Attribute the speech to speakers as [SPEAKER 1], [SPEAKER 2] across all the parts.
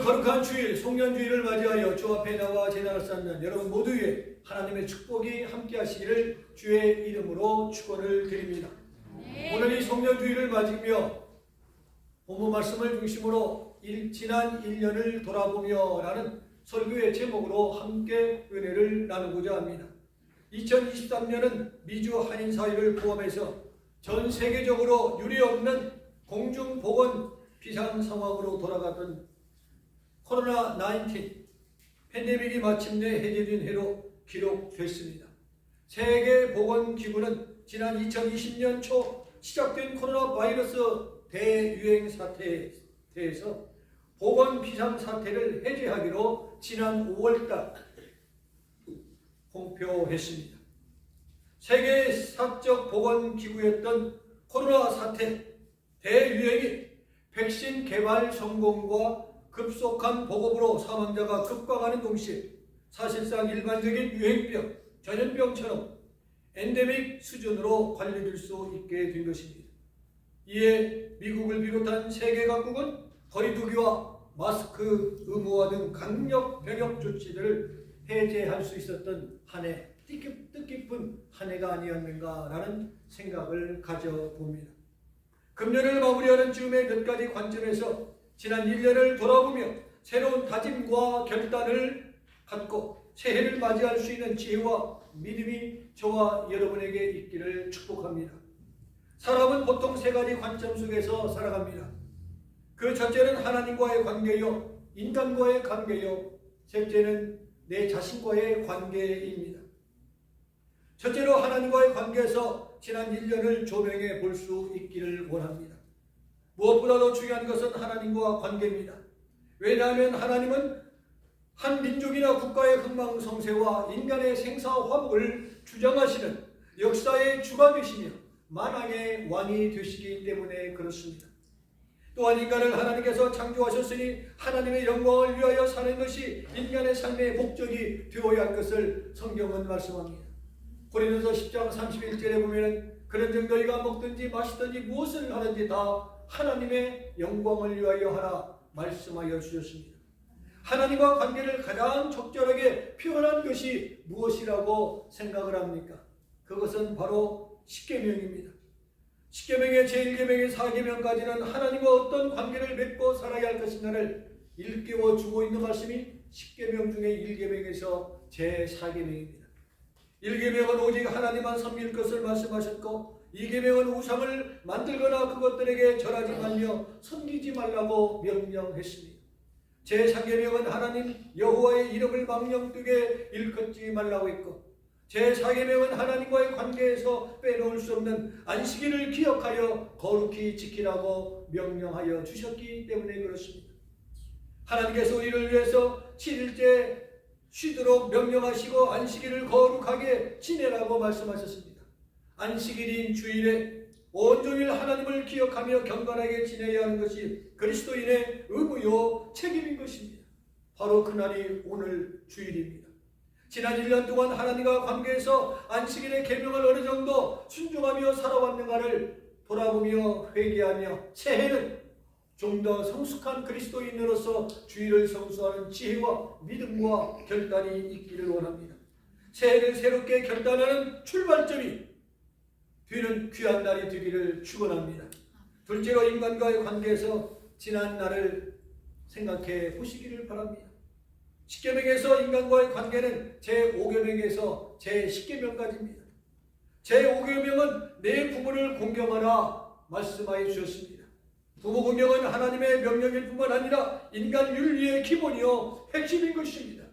[SPEAKER 1] 거룩한 주일, 송년주일을 맞이하여 주 앞에 나와 제단을 쌓는 여러분 모두의 하나님의 축복이 함께 하시기를 주의 이름으로 축원을 드립니다. 오늘 이 송년주일을 맞이며 본문 말씀을 중심으로 지난 1년을 돌아보며 라는 설교의 제목으로 함께 은혜를 나누고자 합니다. 2023년은 미주 한인사회를 포함해서 전 세계적으로 유례없는 공중보건 비상상황으로 돌아갔던 코로나19 팬데믹이 마침내 해제된 해로 기록됐습니다. 세계보건기구는 지난 2020년 초 시작된 코로나 바이러스 대유행 사태에 대해서 보건 비상사태를 해제하기로 지난 5월달 공표했습니다. 세계 사적 보건기구였던 코로나 사태 대유행이 백신 개발 성공과 급속한 보급으로 사망자가 급감하는 동시에 사실상 일반적인 유행병, 전염병처럼 엔데믹 수준으로 관리될 수 있게 된 것입니다. 이에 미국을 비롯한 세계 각국은 거리두기와 마스크 의무화 등 강력 병역 조치들을 해제할 수 있었던 한 해, 뜻깊은 한 해가 아니었는가라는 생각을 가져봅니다. 금년을 마무리하는 즈음의 몇 가지 관점에서 지난 1년을 돌아보며 새로운 다짐과 결단을 갖고 새해를 맞이할 수 있는 지혜와 믿음이 저와 여러분에게 있기를 축복합니다. 사람은 보통 세 가지 관점 속에서 살아갑니다. 그 첫째는 하나님과의 관계요, 인간과의 관계요, 셋째는 내 자신과의 관계입니다. 첫째로 하나님과의 관계에서 지난 1년을 조명해 볼 수 있기를 원합니다. 무엇보다도 중요한 것은 하나님과 관계입니다. 왜냐하면 하나님은 한 민족이나 국가의 흥망성쇠와 인간의 생사화복을 주장하시는 역사의 주가 되시며 만왕의 왕이 되시기 때문에 그렇습니다. 또한 인간을 하나님께서 창조하셨으니 하나님의 영광을 위하여 사는 것이 인간의 삶의 목적이 되어야 할 것을 성경은 말씀합니다. 고린도서 10장 31절에 보면 그런즉 너희가 먹든지 마시든지 무엇을 하든지 다 하나님의 영광을 위하여 하라 말씀하여 주셨습니다. 하나님과 관계를 가장 적절하게 표현한 것이 무엇이라고 생각을 합니까? 그것은 바로 십계명입니다. 십계명의 제1계명의 4계명까지는 하나님과 어떤 관계를 맺고 살아야 할 것인가를 일깨워 주고 있는 말씀이 십계명 중에 1계명에서 제4계명입니다. 1계명은 오직 하나님만 섬길 것을 말씀하셨고 2계명은 우상을 만들거나 그것들에게 절하지 말며 섬기지 말라고 명령했습니다. 제3계명은 하나님 여호와의 이름을 망령되게 일컫지 말라고 했고 제4계명은 하나님과의 관계에서 빼놓을 수 없는 안식일을 기억하여 거룩히 지키라고 명령하여 주셨기 때문에 그렇습니다. 하나님께서 우리를 위해서 7일째 쉬도록 명령하시고 안식일을 거룩하게 지내라고 말씀하셨습니다. 안식일인 주일에 온종일 하나님을 기억하며 경건하게 지내야 하는 것이 그리스도인의 의무요 책임인 것입니다. 바로 그날이 오늘 주일입니다. 지난 1년 동안 하나님과 관계에서 안식일의 계명을 어느 정도 순종하며 살아왔는가를 돌아보며 회개하며 새해는 좀 더 성숙한 그리스도인으로서 주일을 성수하는 지혜와 믿음과 결단이 있기를 원합니다. 새해를 새롭게 결단하는 출발점이 되는 귀한 날이 되기를 축원합니다. 둘째로 인간과의 관계에서 지난 날을 생각해 보시기를 바랍니다. 십계명에서 인간과의 관계는 제5계명에서 제10계명까지입니다. 제5계명은 내 부모를 공경하라 말씀하여 주셨습니다. 부모 공경은 하나님의 명령일 뿐만 아니라 인간 윤리의 기본이요 핵심인 것입니다.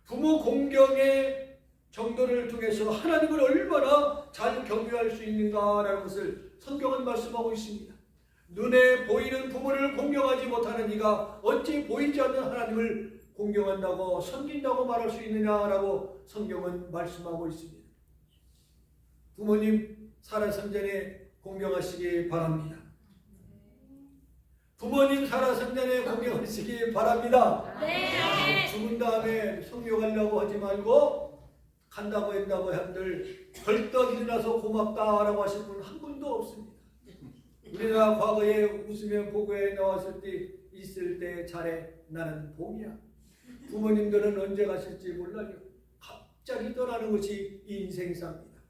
[SPEAKER 1] 부모 공경의 정도를 통해서 하나님을 얼마나 잘 경외할 수 있는가라는 것을 성경은 말씀하고 있습니다. 눈에 보이는 부모를 공경하지 못하는 이가 어찌 보이지 않는 하나님을 공경한다고 섬긴다고 말할 수 있느냐라고 성경은 말씀하고 있습니다. 부모님 살아생전에 공경하시기 바랍니다. 부모님 살아생전에 공경하시기 바랍니다.
[SPEAKER 2] 네.
[SPEAKER 1] 죽은 다음에 성묘하려고 하지 말고 간다고 한다고 한들 벌떡 일어나서 고맙다라고 하신 분 한 분도 없습니다. 우리나라 과거에 웃으면 보고에 나왔을 때 있을 때 잘해. 나는 봄이야. 부모님들은 언제 가실지 몰라요. 갑자기 떠나는 것이 인생사입니다.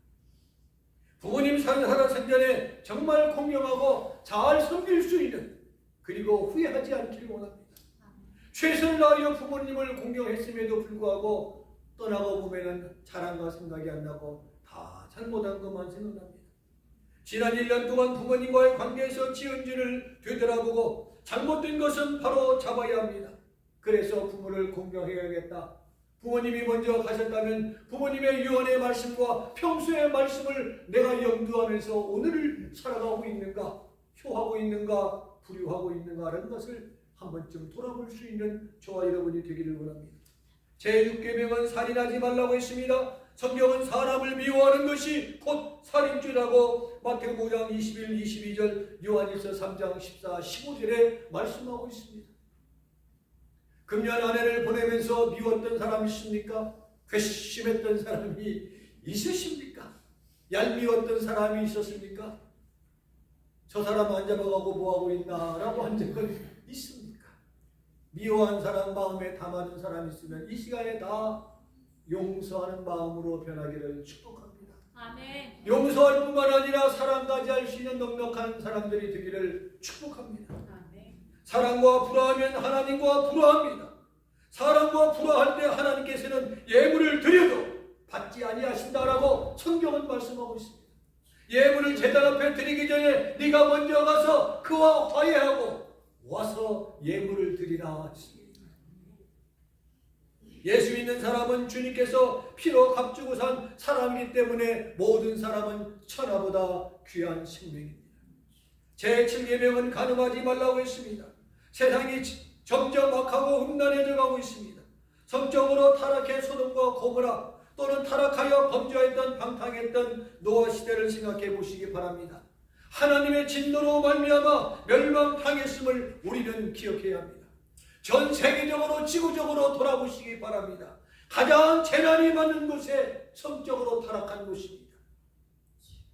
[SPEAKER 1] 부모님 살아생전에 정말 공경하고 잘 섬길 수 있는, 그리고 후회하지 않기를 원합니다. 최선을 다하여 부모님을 공경했음에도 불구하고 떠나고 보면은 자랑과 생각이 안 나고 다 잘못한 것만 생각납니다. 지난 1년 동안 부모님과의 관계에서 지은 죄를 되돌아보고 잘못된 것은 바로 잡아야 합니다. 그래서 부모를 공경해야겠다. 부모님이 먼저 가셨다면 부모님의 유언의 말씀과 평소의 말씀을 내가 염두하면서 오늘을 살아가고 있는가, 효하고 있는가, 불효하고 있는가라는 것을 한 번쯤 돌아볼 수 있는 저와 여러분이 되기를 원합니다. 제6계명은 살인하지 말라고 했습니다. 성경은 사람을 미워하는 것이 곧 살인죄라고 마태복음 5장 21, 22절, 요한일서 3장 14, 15절에 말씀하고 있습니다. 금년 한 해를 보내면서 미웠던 사람이 있습니까? 괘씸했던 사람이 있으십니까? 얄미웠던 사람이 있었습니까? 저 사람 안 잡아가고 뭐하고 있나 라고 한 적은 있습니까? 미워한 사람 마음에 담아둔 사람이 있으면 이 시간에 다 용서하는 마음으로 변하기를 축복합니다.
[SPEAKER 2] 아멘.
[SPEAKER 1] 용서할 뿐만 아니라 사랑까지 할 수 있는 넉넉한 사람들이 되기를 축복합니다.
[SPEAKER 2] 아멘.
[SPEAKER 1] 사랑과 불화하면 하나님과 불화합니다. 사랑과 불화할 때 하나님께서는 예물을 드려도 받지 아니하신다라고 성경은 말씀하고 있습니다. 예물을 제단 앞에 드리기 전에 네가 먼저 가서 그와 화해하고 와서 예물을 드리라 했습니다. 예수 믿는 사람은 주님께서 피로 값주고 산 사람이기 때문에 모든 사람은 천하보다 귀한 생명입니다. 제7계명은 간음하지 말라고 했습니다. 세상이 점점 악하고 흠란해져 가고 있습니다. 성적으로 타락해 소돔과 고모라 또는 타락하여 범죄했던 방탕했던 노아 시대를 생각해 보시기 바랍니다. 하나님의 진노로 말미암아 멸망당했음을 우리는 기억해야 합니다. 전 세계적으로 지구적으로 돌아보시기 바랍니다. 가장 재난이 많은 곳에 성적으로 타락한 곳입니다.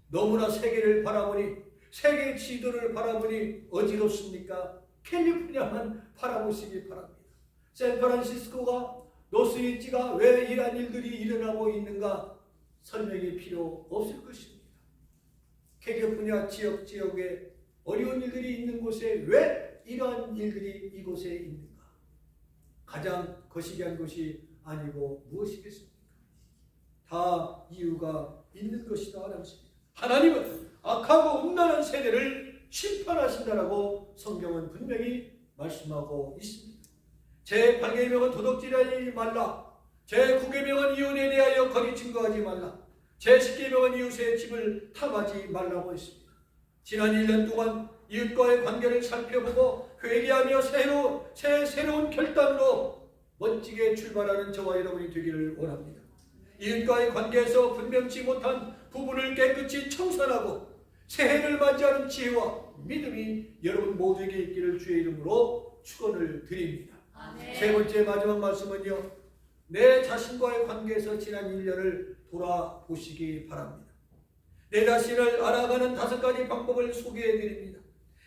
[SPEAKER 1] 너무나 세계를 바라보니, 세계 지도를 바라보니 어지럽습니까? 캘리포니아만 바라보시기 바랍니다. 샌프란시스코가, 노스위치가 왜 이러한 일들이 일어나고 있는가 설명이 필요 없을 것입니다. 캘리포니아 지역에 어려운 일들이 있는 곳에 왜 이러한 일들이 이곳에 있는가? 가장 거시기한 것이 아니고 무엇이겠습니까? 다 이유가 있는 것이다 라는 것입니다. 하나님은 악하고 음란한 세대를 심판하신다라고 성경은 분명히 말씀하고 있습니다. 제8계명은 도둑질하지 말라. 제9계명은 이혼에 대하여 거리 증거하지 말라. 제10계명은 이웃의 집을 탐하지 말라고 했습니다. 지난 1년 동안 이웃과의 관계를 살펴보고 회개하며 새로운 결단으로 멋지게 출발하는 저와 여러분이 되기를 원합니다. 이웃과의 관계에서 분명치 못한 부분을 깨끗이 청산하고 새해를 맞이하는 지혜와 믿음이 여러분 모두에게 있기를 주의 이름으로 축원을 드립니다.
[SPEAKER 2] 아멘.
[SPEAKER 1] 세 번째 마지막 말씀은요, 내 자신과의 관계에서 지난 1년을 돌아보시기 바랍니다. 내 자신을 알아가는 5가지 방법을 소개해 드립니다.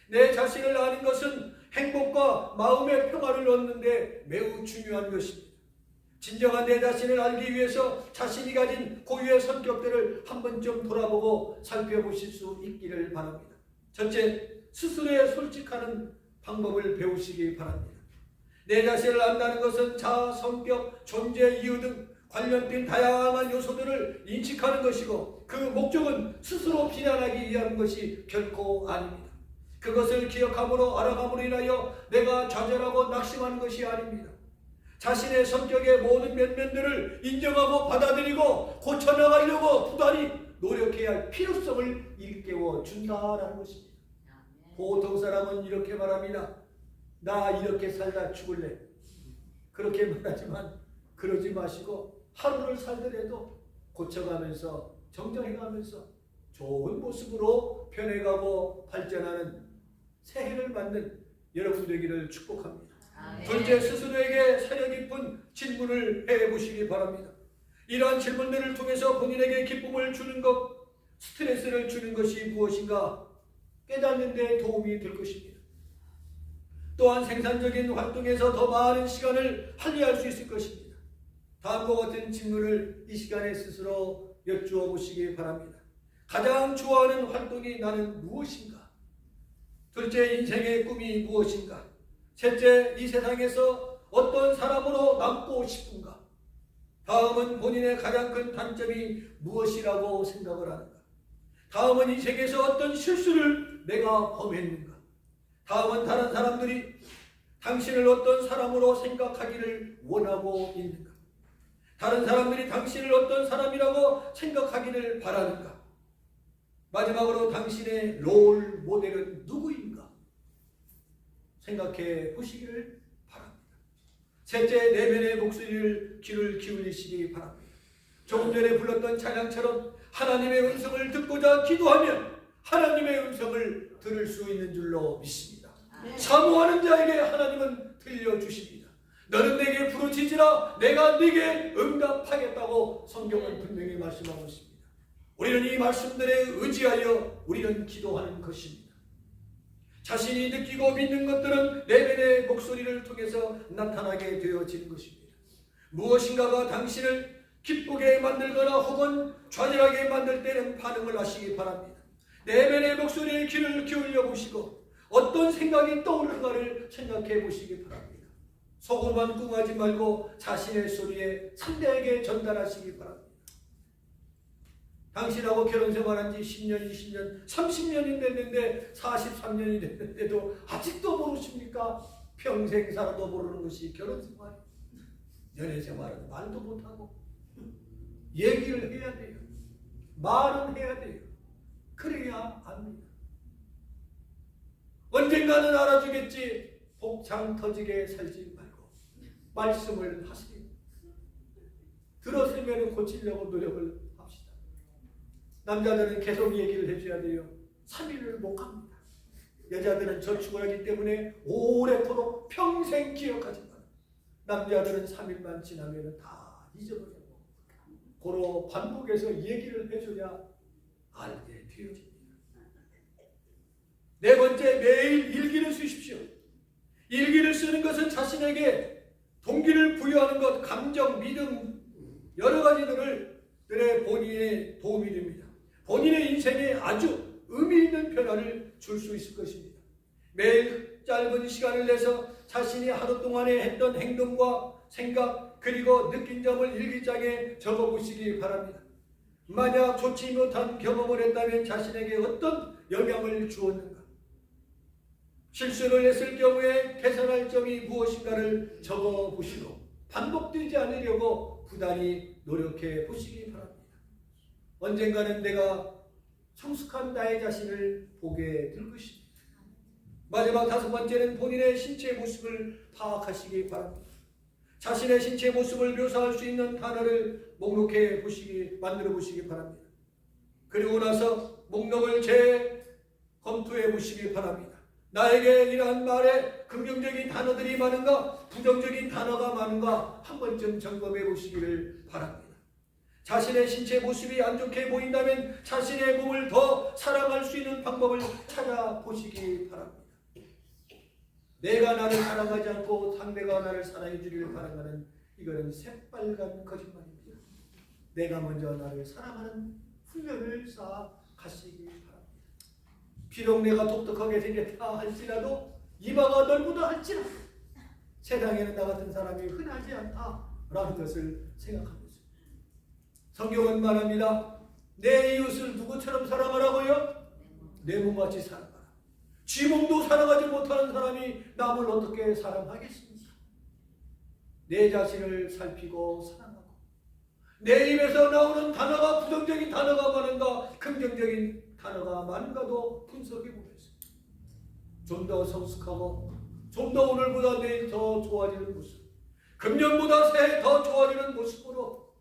[SPEAKER 1] 내 자신을 아는 것은 행복과 마음의 평화를 얻는데 매우 중요한 것입니다. 진정한 내 자신을 알기 위해서 자신이 가진 고유의 성격들을 한 번쯤 돌아보고 살펴보실 수 있기를 바랍니다. 첫째, 스스로에 솔직하는 방법을 배우시기 바랍니다. 내 자신을 안다는 것은 자아, 성격, 존재, 이유 등 관련된 다양한 요소들을 인식하는 것이고 그 목적은 스스로 비난하기 위한 것이 결코 아닙니다. 그것을 기억함으로 알아감으로 인하여 내가 좌절하고 낙심하는 것이 아닙니다. 자신의 성격의 모든 면면들을 인정하고 받아들이고 고쳐나가려고 부단히 노력해야 할 필요성을 일깨워 준다라는 것입니다. 보통 사람은 이렇게 말합니다. 나 이렇게 살다 죽을래. 그렇게 말하지만 그러지 마시고 하루를 살더라도 고쳐가면서 정정해가면서 좋은 모습으로 변해가고 발전하는 새해를 맞는 여러분 되기를 축복합니다. 둘째, 스스로에게 사려 깊은 질문을 해보시기 바랍니다. 이러한 질문들을 통해서 본인에게 기쁨을 주는 것, 스트레스를 주는 것이 무엇인가 깨닫는 데 도움이 될 것입니다. 또한 생산적인 활동에서 더 많은 시간을 할애할 수 있을 것입니다. 다음과 같은 질문을 이 시간에 스스로 여쭈어 보시기 바랍니다. 가장 좋아하는 활동이 나는 무엇인가? 둘째, 인생의 꿈이 무엇인가? 셋째, 이 세상에서 어떤 사람으로 남고 싶은가? 다음은 본인의 가장 큰 단점이 무엇이라고 생각을 하는가? 다음은 인생에서 어떤 실수를 내가 범했는가? 다음은 다른 사람들이 당신을 어떤 사람으로 생각하기를 원하고 있는가? 다른 사람들이 당신을 어떤 사람이라고 생각하기를 바라는가? 마지막으로 당신의 롤 모델은 누구인가? 생각해 보시기를 바랍니다. 셋째, 내면의 목소리를 귀를 기울이시기 바랍니다. 조금 전에 불렀던 찬양처럼 하나님의 음성을 듣고자 기도하면 하나님의 음성을 들을 수 있는 줄로 믿습니다. 사모하는 자에게 하나님은 들려주십니다. 너는 내게 부르짖으라 내가 네게 응답하겠다고 성경은 분명히 말씀하고 있습니다. 우리는 이 말씀들에 의지하여 우리는 기도하는 것입니다. 자신이 느끼고 믿는 것들은 내면의 목소리를 통해서 나타나게 되어지는 것입니다. 무엇인가가 당신을 기쁘게 만들거나 혹은 좌절하게 만들 때는 반응을 하시기 바랍니다. 내면의 목소리에 귀를 기울여 보시고 어떤 생각이 떠오르는가를 생각해 보시기 바랍니다. 속으로만 꿍하지 말고 자신의 소리에 상대에게 전달하시기 바랍니다. 당신하고 결혼 생활한 지 10년, 20년, 30년이 됐는데 43년이 됐는데도 아직도 모르십니까? 평생 살아도 모르는 것이 결혼 생활, 연애 생활은 말도 못하고 얘기를 해야 돼요. 말은 해야 돼요. 그래야 압니다. 언젠가는 알아주겠지. 복장 터지게 살지 말고 말씀을 하세요. 들었으면 고치려고 노력을 합시다. 남자들은 계속 얘기를 해줘야 돼요. 3일을 못 갑니다. 여자들은 저축을 하기 때문에 오래도록 평생 기억하지만 남자들은 3일만 지나면 다 잊어버려요. 고로 반복해서 얘기를 해줘야 알게 되어집니다. 네 번째, 매일 일기를 쓰십시오. 일기를 쓰는 것은 자신에게 동기를 부여하는 것, 감정, 믿음 여러 가지들을 본인의 도움이 됩니다. 본인의 인생에 아주 의미 있는 변화를 줄 수 있을 것입니다. 매일 짧은 시간을 내서 자신이 하루 동안에 했던 행동과 생각 그리고 느낀 점을 일기장에 적어보시기 바랍니다. 만약 좋지 못한 경험을 했다면 자신에게 어떤 영향을 주었는가? 실수를 했을 경우에 개선할 점이 무엇인가를 적어보시고 반복되지 않으려고 부단히 노력해 보시기 바랍니다. 언젠가는 내가 성숙한 나의 자신을 보게 될 것입니다. 마지막 다섯 번째는 본인의 신체 모습을 파악하시기 바랍니다. 자신의 신체 모습을 묘사할 수 있는 단어를 만들어 보시기 바랍니다. 그리고 나서 목록을 재검토해 보시기 바랍니다. 나에게 이러한 말에 긍정적인 단어들이 많은가 부정적인 단어가 많은가 한 번쯤 점검해 보시기를 바랍니다. 자신의 신체 모습이 안 좋게 보인다면 자신의 몸을 더 사랑할 수 있는 방법을 찾아보시기 바랍니다. 내가 나를 사랑하지 않고 상대가 나를 사랑해 주기를 바라는 이거는 새빨간 거짓말입니다. 내가 먼저 나를 사랑하는 훈련을 쌓아가시기 바랍니다. 비록 내가 독특하게 생겼다 할지라도 이마가 넓다 할지라도 세상에는 나 같은 사람이 흔하지 않다라는 것을 생각합니다. 성경은 말합니다. 내 이웃을 누구처럼 사랑하라고요? 내 몸같이 사랑하라. 지 몸도 사랑하지 못하는 사람이 남을 어떻게 사랑하겠습니까? 내 자신을 살피고 사랑하고 내 입에서 나오는 단어가 부정적인 단어가 많은가 긍정적인 단어가 많은가도 분석해 보겠습니다. 좀 더 성숙하고 좀 더 오늘보다 내일 더 좋아지는 모습, 금년보다 새해 더 좋아지는 모습으로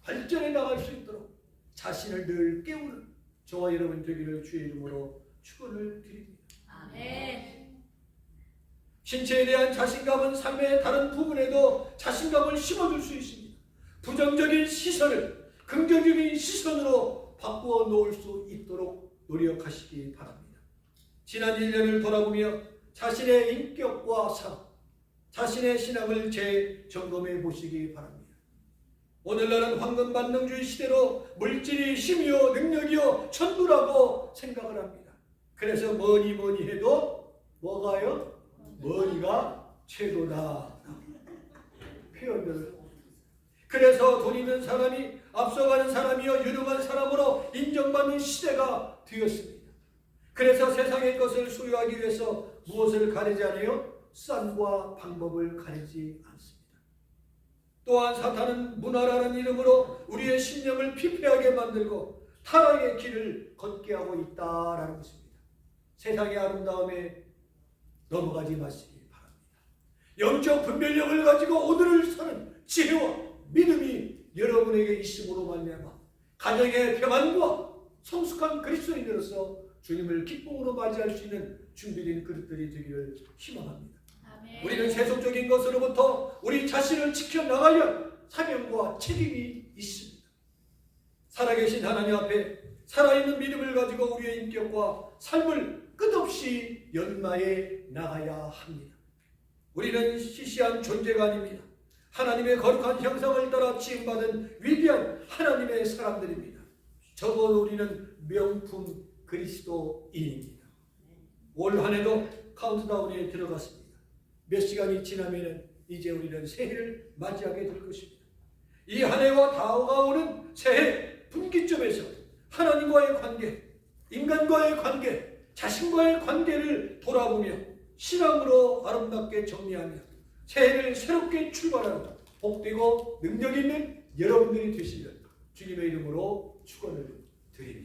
[SPEAKER 1] 발전해 나갈 수 있도록 자신을 늘 깨우는 저와 여러분 되기를 주의 이름으로 축원을 드립니다. 아멘. 신체에 대한 자신감은 삶의 다른 부분에도 자신감을 심어줄 수 있습니다. 부정적인 시선을 긍정적인 시선으로 바꾸어 놓을 수 있도록 노력하시기 바랍니다. 지난 1년을 돌아보며 자신의 인격과 삶, 자신의 신앙을 재점검해 보시기 바랍니다. 오늘날은 황금반능주의 시대로 물질이 힘이요 능력이요 전부라고 생각을 합니다. 그래서 뭐니 해도 뭐가요? 머니가 최고다. 표현들을. 그래서 돈 있는 사람이 앞서가는 사람이요 유능한 사람으로 인정받는 시대가 되었습니다. 그래서 세상의 것을 소유하기 위해서 무엇을 가리지 않아요? 쌍과 방법을 가리지 않습니다. 또한 사탄은 문화라는 이름으로 우리의 신념을 피폐하게 만들고 타락의 길을 걷게 하고 있다라는 것입니다. 세상의 아름다움에 넘어가지 마시기 바랍니다. 영적 분별력을 가지고 오늘을 사는 지혜와 믿음이 여러분에게 있음으로 말미암아 가정의 평안과 성숙한 그리스도인으로서 주님을 기쁨으로 맞이할 수 있는 준비된 그릇들이 되기를 희망합니다. 아멘. 우리는 세속적인 것으로부터 우리 자신을 지켜나가야 할 사명과 책임이 있습니다. 살아계신 하나님 앞에 살아있는 믿음을 가지고 우리의 인격과 삶을 끝없이 연마해 나가야 합니다. 우리는 시시한 존재가 아닙니다. 하나님의 거룩한 형상을 따라 지음받은 위대한 하나님의 사람들입니다. 적어도 우리는 명품 그리스도인입니다. 올 한 해도 카운트다운에 들어갔습니다. 몇 시간이 지나면 이제 우리는 새해를 맞이하게 될 것입니다. 이 한 해와 다가오는 새해 분기점에서 하나님과의 관계, 인간과의 관계, 자신과의 관계를 돌아보며 신앙으로 아름답게 정리하며 새해를 새롭게 출발하는 복되고 능력 있는 여러분들이 되시길 주님의 이름으로 축원을 드립니다.